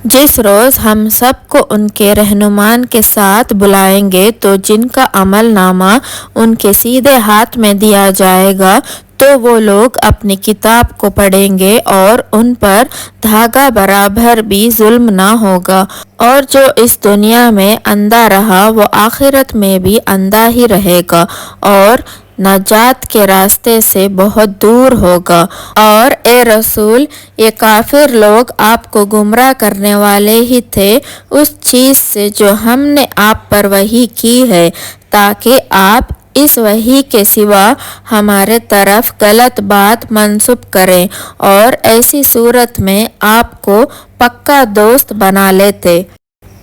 جس روز ہم سب کو ان کے رہنمان کے ساتھ بلائیں گے تو جن کا عمل نامہ ان کے سیدھے ہاتھ میں دیا جائے گا تو وہ لوگ اپنی کتاب کو پڑھیں گے اور ان پر دھاگا برابر بھی ظلم نہ ہوگا، اور جو اس دنیا میں اندھا رہا وہ آخرت میں بھی اندھا ہی رہے گا اور نجات کے راستے سے بہت دور ہوگا۔ اور اے رسول، یہ کافر لوگ آپ کو گمراہ کرنے والے ہی تھے اس چیز سے جو ہم نے آپ پر وحی کی ہے، تاکہ آپ اس وحی کے سوا ہمارے طرف غلط بات منسوب کریں اور ایسی صورت میں آپ کو پکا دوست بنا لیتے۔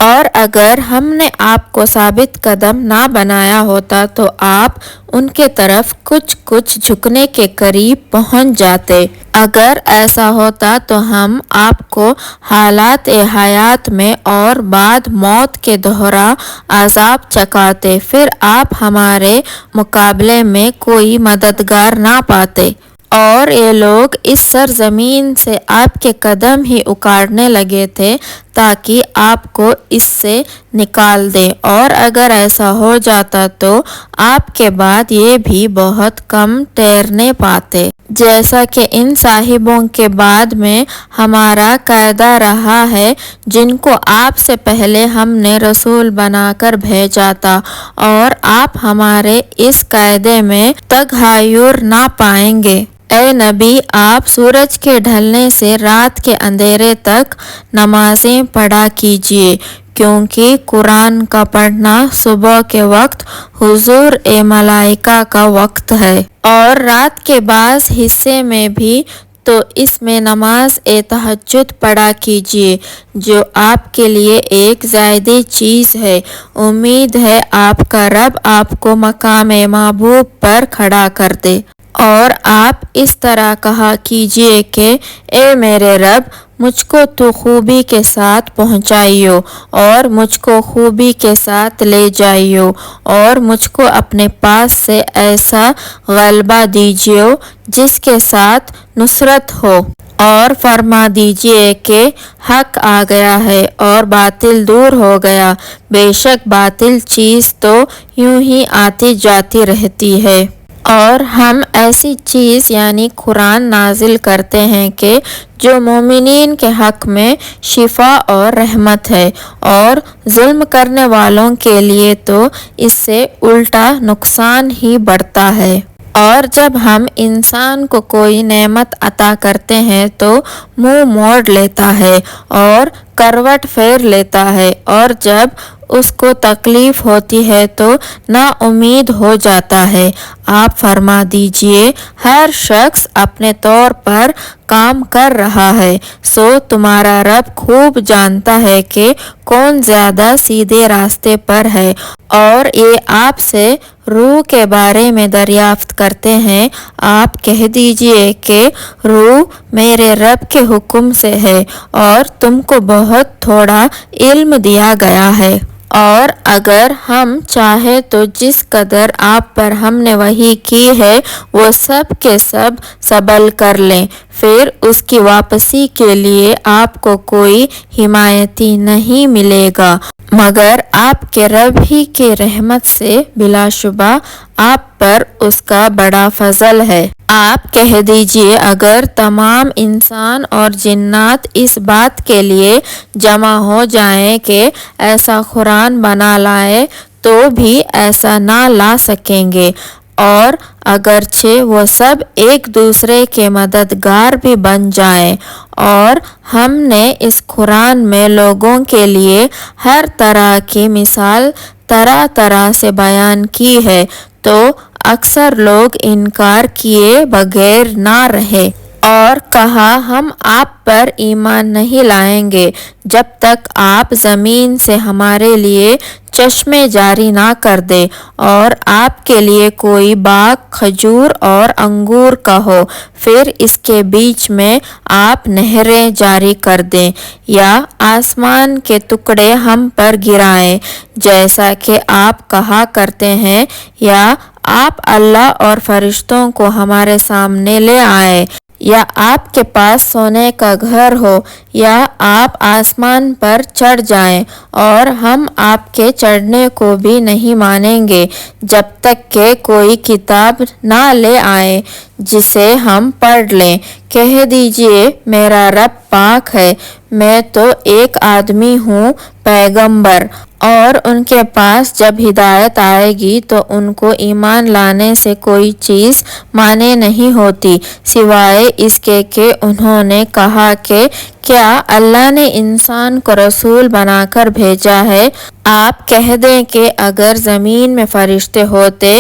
اور اگر ہم نے آپ کو ثابت قدم نہ بنایا ہوتا تو آپ ان کے طرف کچھ جھکنے کے قریب پہنچ جاتے۔ اگر ایسا ہوتا تو ہم آپ کو حالات حیات میں اور بعد موت کے دوہرا عذاب چکھاتے، پھر آپ ہمارے مقابلے میں کوئی مددگار نہ پاتے۔ اور یہ لوگ اس سرزمین سے آپ کے قدم ہی اکاڑنے لگے تھے تاکہ آپ کو اس سے نکال دیں، اور اگر ایسا ہو جاتا تو آپ کے بعد یہ بھی بہت کم ٹھہرنے پاتے، جیسا کہ ان صاحبوں کے بعد میں ہمارا قاعدہ رہا ہے جن کو آپ سے پہلے ہم نے رسول بنا کر بھیجا تھا، اور آپ ہمارے اس قاعدے میں تغیر نہ پائیں گے۔ اے نبی، آپ سورج کے ڈھلنے سے رات کے اندھیرے تک نمازیں پڑھا کیجیے، کیونکہ قرآن کا پڑھنا صبح کے وقت حضور ملائکہ کا وقت ہے، اور رات کے بعض حصے میں بھی، تو اس میں نماز تہجد پڑھا کیجیے جو آپ کے لیے ایک زیادہ چیز ہے۔ امید ہے آپ کا رب آپ کو مقام محبوب پر کھڑا کر دے۔ اور آپ اس طرح کہا کیجیے کہ اے میرے رب، مجھ کو تو خوبی کے ساتھ پہنچائیو اور مجھ کو خوبی کے ساتھ لے جائیو، اور مجھ کو اپنے پاس سے ایسا غلبہ دیجیو جس کے ساتھ نصرت ہو، اور فرما دیجیے کہ حق آ گیا ہے اور باطل دور ہو گیا، بے شک باطل چیز تو یوں ہی آتی جاتی رہتی ہے۔ اور ہم ایسی چیز یعنی قرآن نازل کرتے ہیں کہ جو مومنین کے حق میں شفا اور رحمت ہے، اور ظلم کرنے والوں کے لیے تو اس سے الٹا نقصان ہی بڑھتا ہے۔ اور جب ہم انسان کو کوئی نعمت عطا کرتے ہیں تو منہ موڑ لیتا ہے اور کروٹ پھیر لیتا ہے، اور جب اس کو تکلیف ہوتی ہے تو نا امید ہو جاتا ہے۔ آپ فرما دیجئے ہر شخص اپنے طور پر کام کر رہا ہے، سو تمہارا رب خوب جانتا ہے کہ کون زیادہ سیدھے راستے پر ہے۔ اور یہ آپ سے روح کے بارے میں دریافت کرتے ہیں، آپ کہہ دیجئے کہ روح میرے رب کے حکم سے ہے، اور تم کو بہت تھوڑا علم دیا گیا ہے۔ اور اگر ہم چاہیں تو جس قدر آپ پر ہم نے وحی کی ہے وہ سب کے سب سبل کر لیں، پھر اس کی واپسی کے لیے آپ کو کوئی حمایتی نہیں ملے گا مگر آپ کے رب ہی کے رحمت سے، بلا شبہ آپ پر اس کا بڑا فضل ہے۔ آپ کہہ دیجئے اگر تمام انسان اور جنات اس بات کے لیے جمع ہو جائیں کہ ایسا قرآن بنا لائے تو بھی ایسا نہ لا سکیں گے، اور اگرچہ وہ سب ایک دوسرے کے مددگار بھی بن جائیں، اور ہم نے اس قرآن میں لوگوں کے لیے ہر طرح کی مثال طرح طرح سے بیان کی ہے تو اکثر لوگ انکار کیے بغیر نہ رہے، اور کہا ہم آپ پر ایمان نہیں لائیں گے جب تک آپ زمین سے ہمارے لیے چشمے جاری نہ کر دے، اور آپ کے لیے کوئی باغ کھجور اور انگور کا ہو، پھر اس کے بیچ میں آپ نہریں جاری کر دیں، یا آسمان کے ٹکڑے ہم پر گرائیں جیسا کہ آپ کہا کرتے ہیں، یا آپ اللہ اور فرشتوں کو ہمارے سامنے لے آئیں، یا آپ کے پاس سونے کا گھر ہو یا آپ آسمان پر چڑھ جائیں اور ہم آپ کے چڑھنے کو بھی نہیں مانیں گے جب تک کہ کوئی کتاب نہ لے آئیں جسے ہم پڑھ لیں۔ کہہ دیجئے میرا رب پاک ہے، میں تو ایک آدمی ہوں پیغمبر، اور ان کے پاس جب ہدایت آئے گی تو ان کو ایمان لانے سے کوئی چیز مانے نہیں ہوتی سوائے اس کے کہ انہوں نے کہا کہ کیا اللہ نے انسان کو رسول بنا کر بھیجا ہے۔ آپ کہہ دیں کہ اگر زمین میں فرشتے ہوتے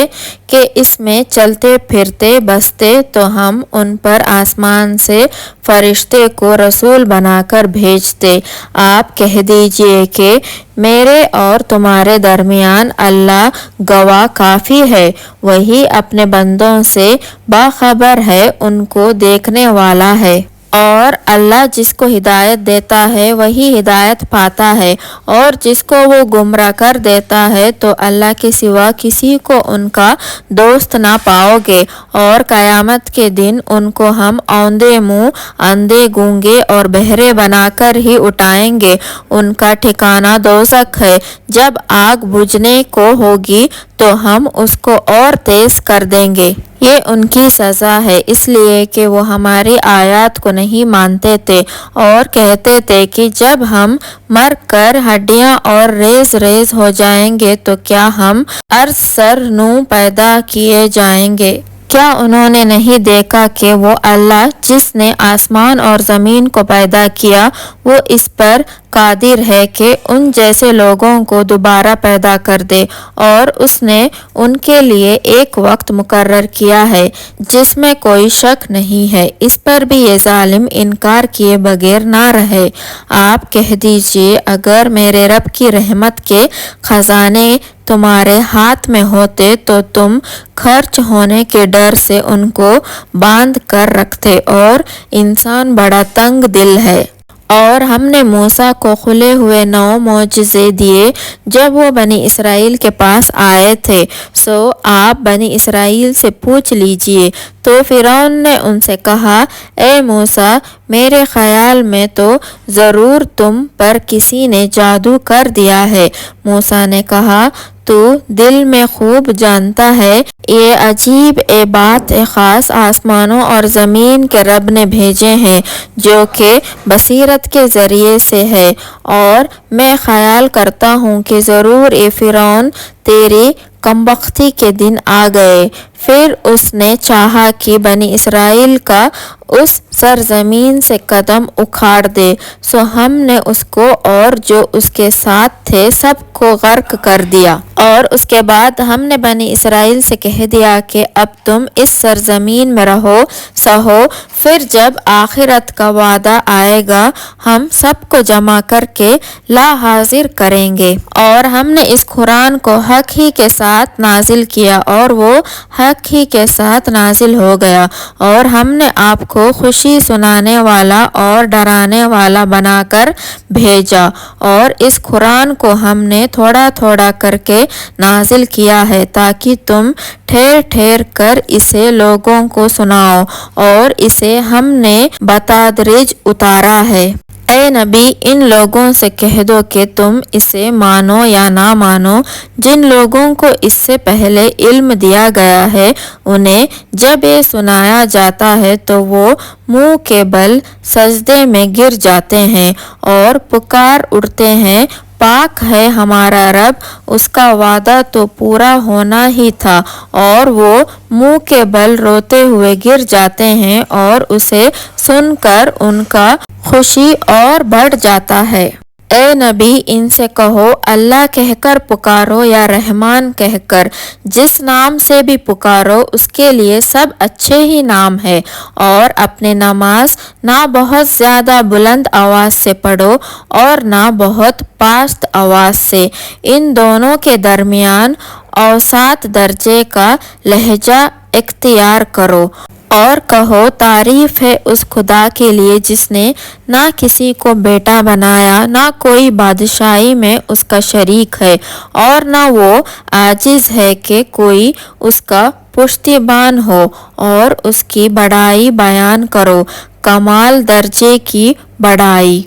کہ اس میں چلتے پھرتے بستے تو ہم ان پر آسمان سے فرشتے کو رسول بنا کر بھیجتے۔ آپ کہہ دیجئے کہ میرے اور تمہارے درمیان اللہ گواہ کافی ہے، وہی اپنے بندوں سے باخبر ہے، ان کو دیکھنے والا ہے۔ اور اللہ جس کو ہدایت دیتا ہے وہی ہدایت پاتا ہے، اور جس کو وہ گمراہ کر دیتا ہے تو اللہ کے سوا کسی کو ان کا دوست نہ پاؤ گے، اور قیامت کے دن ان کو ہم اوندے منہ، اندھے، گونگے اور بہرے بنا کر ہی اٹھائیں گے۔ ان کا ٹھکانہ دوزخ ہے، جب آگ بجھنے کو ہوگی تو ہم اس کو اور تیز کر دیں گے۔ یہ ان کی سزا ہے اس لیے کہ وہ ہماری آیات کو نہیں مانتے تھے اور کہتے تھے کہ جب ہم مر کر ہڈیاں اور ریز ریز ہو جائیں گے تو کیا ہم عرض سر نو پیدا کیے جائیں گے۔ کیا انہوں نے نہیں دیکھا کہ وہ اللہ جس نے آسمان اور زمین کو پیدا کیا وہ اس پر قادر ہے کہ ان جیسے لوگوں کو دوبارہ پیدا کر دے، اور اس نے ان کے لیے ایک وقت مقرر کیا ہے جس میں کوئی شک نہیں ہے، اس پر بھی یہ ظالم انکار کیے بغیر نہ رہے۔ آپ کہہ دیجئے اگر میرے رب کی رحمت کے خزانے تمہارے ہاتھ میں ہوتے تو تم خرچ ہونے کے ڈر سے ان کو باندھ کر رکھتے، اور انسان بڑا تنگ دل ہے۔ اور ہم نے موسیٰ کو کھلے ہوئے 9 معجزے دیے جب وہ بنی اسرائیل کے پاس آئے تھے، سو آپ بنی اسرائیل سے پوچھ لیجئے۔ تو فرعون نے ان سے کہا، اے موسیٰ، میرے خیال میں تو ضرور تم پر کسی نے جادو کر دیا ہے۔ موسیٰ نے کہا، تو دل میں خوب جانتا ہے، یہ عجیب بات خاص آسمانوں اور زمین کے رب نے بھیجے ہیں جو کہ بصیرت کے ذریعے سے ہے، اور میں خیال کرتا ہوں کہ ضرور اے فرعون تیری کمبختی کے دن آ گئے۔ پھر اس نے چاہا کہ بنی اسرائیل کا اس سرزمین سے قدم اکھاڑ دے، سو ہم نے اس کو اور جو اس کے ساتھ تھے سب کو غرق کر دیا۔ اور اس کے بعد ہم نے بنی اسرائیل سے کہہ دیا کہ اب تم اس سرزمین میں رہو سہو، پھر جب آخرت کا وعدہ آئے گا ہم سب کو جمع کر کے لا حاضر کریں گے۔ اور ہم نے اس قرآن کو حق ہی کے ساتھ نازل کیا اور وہ حق ہی کے ساتھ نازل ہو گیا، اور ہم نے آپ کو خوشی سنانے والا اور ڈرانے والا بنا کر بھیجا، اور اس قرآن کو ہم نے تھوڑا تھوڑا کر کے نازل کیا ہے تاکہ تم ٹھہر ٹھہر کر اسے لوگوں کو سناؤ، اور اسے ہم نے بتدریج اتارا ہے۔ اے نبی، ان لوگوں سے کہہ دو کہ تم اسے مانو یا نہ مانو، جن لوگوں کو اس سے پہلے علم دیا گیا ہے انہیں جب یہ سنایا جاتا ہے تو وہ منہ کے بل سجدے میں گر جاتے ہیں اور پکار اٹھتے ہیں، پاک ہے ہمارا رب، اس کا وعدہ تو پورا ہونا ہی تھا، اور وہ منہ کے بل روتے ہوئے گر جاتے ہیں، اور اسے سن کر ان کا خوشی اور بڑھ جاتا ہے۔ اے نبی، ان سے کہو اللہ کہہ کر پکارو یا رحمان کہہ کر، جس نام سے بھی پکارو اس کے لیے سب اچھے ہی نام ہے، اور اپنے نماز نہ بہت زیادہ بلند آواز سے پڑھو اور نہ بہت پست آواز سے، ان دونوں کے درمیان اوسط درجے کا لہجہ اختیار کرو، اور کہو تعریف ہے اس خدا کے لیے جس نے نہ کسی کو بیٹا بنایا، نہ کوئی بادشاہی میں اس کا شریک ہے، اور نہ وہ عاجز ہے کہ کوئی اس کا پشتیبان ہو اور اس کی بڑائی بیان کرو، کمال درجے کی بڑائی۔